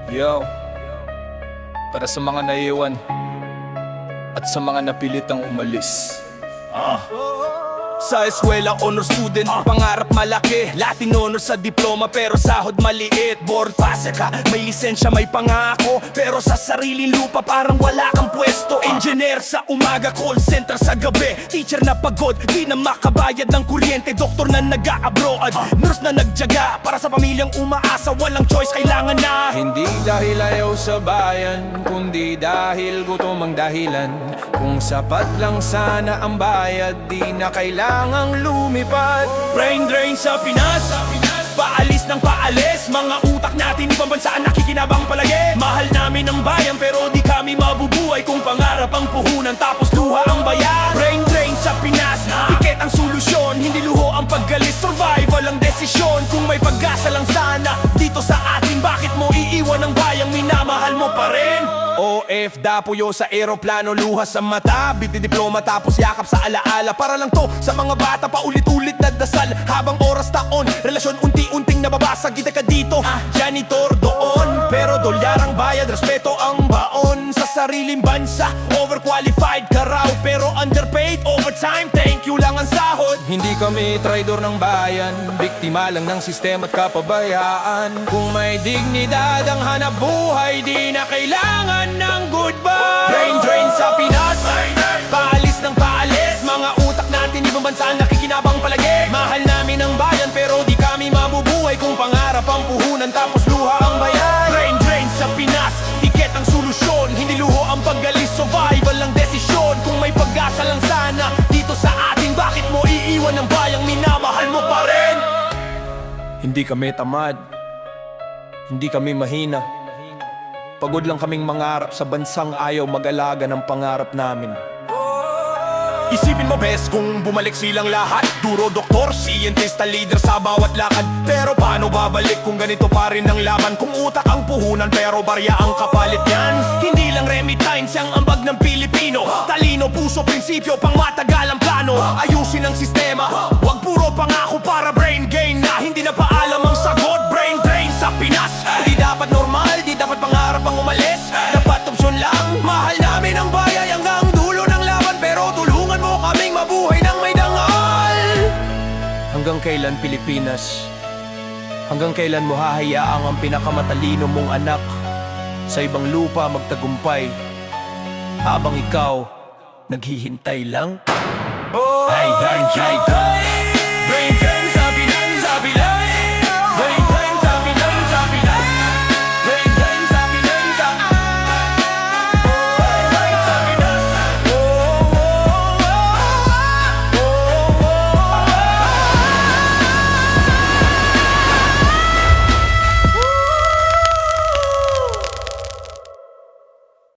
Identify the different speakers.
Speaker 1: Yo, para sa mga naiwan at sa mga napilitang umalis. Sa eskwela, honor student, pangarap malaki. Latin honor sa diploma pero sahod maliit. Board pase ka, may lisensya, may pangako, pero sa sariling lupa parang wala kang pwesto. Engineer sa umaga, call center sa gabi. Teacher na pagod, di na makabayad ng kuryente. Doktor na nag-a-abroad, nurse na nagtyaga para sa pamilyang umaasa. Walang choice, kailangan na. Hindi dahil ayaw sa bayan, kundi dahil gutom ang dahilan. Kung sapat lang sana ang bayad, di na kailangang lumipad. Brain drain sa Pinas, paalis ng paalis. Mga utak natin ibang bansa nakikinabang palagi. Mahal namin ang bayan pero di kami mabubuhay kung pangarap ang puhunan tapos luha ang bayan. Brain drain sa Pinas, tiket ang solusyon, hindi luho ang paggalis. Survival ang desisyon, kung may pag-asa lang sana dito sa atin. Bakit mo iiwan ang bayang minamahal mo pa rin? OFW sa eroplano, luha sa mata, biti-diploma tapos yakap sa alaala. Para lang to sa mga bata, paulit-ulit na dasal. Habang oras taon, relasyon unti-unting nababasag. Kita ka dito, janitor doon, pero dolyar ang bayad, respeto ang baon. Sa sariling bansa, overqualified ka raw pero underpaid, overtime, thank you lang ang sahod. Hindi kami traidor ng bayan, biktima lang ng sistema at kapabayaan. Kung may dignidad ang hanap buhay, di na kailangan ng goodbye. Brain drain sa Pinas, paalis ng paalis. Mga utak natin ibang bansa nakikinabang palagi. Mahal namin ang bayan pero di kami mabubuhay kung pangarap ang puhunan tapos luha ang bayan. Brain drain sa Pinas, tiket ang solusyon, hindi luho ang paggalis. Survival ang desisyon, kung may pag-asa lang sana dito sa atin. Bakit mo iiwan ang bayang minamahal mo pa rin? Hindi kami tamad, hindi kami mahina. Pagod lang kaming mangarap sa bansang ayaw mag-alaga ng pangarap namin. Isipin mo bes kung bumalik silang lahat. Duro, doktor, scientist, leader sa bawat lakad. Pero paano babalik kung ganito pa rin ang laban? Kung utak ang puhunan pero barya ang kapalit yan. Hindi lang remitines ang ambag ng Pilipino. Talino, puso, prinsipyo, pang matagalang plano. Ayusin ang sistema, wag puro pangako para brain gain na hindi na paalam ang sagot. Brain drain sa Pinas, di dapat normal, di dapat pangarap ang umalis. Dapat opsyon lang, mahal namin ang bayay hanggang dulo ng laban. Pero tulungan mo kaming mabuhay ng may dangal. Hanggang kailan Pilipinas? Hanggang kailan mo hahayaang ang pinakamatalino mong anak sa ibang lupa magtagumpay habang ikaw naghihintay lang? Brain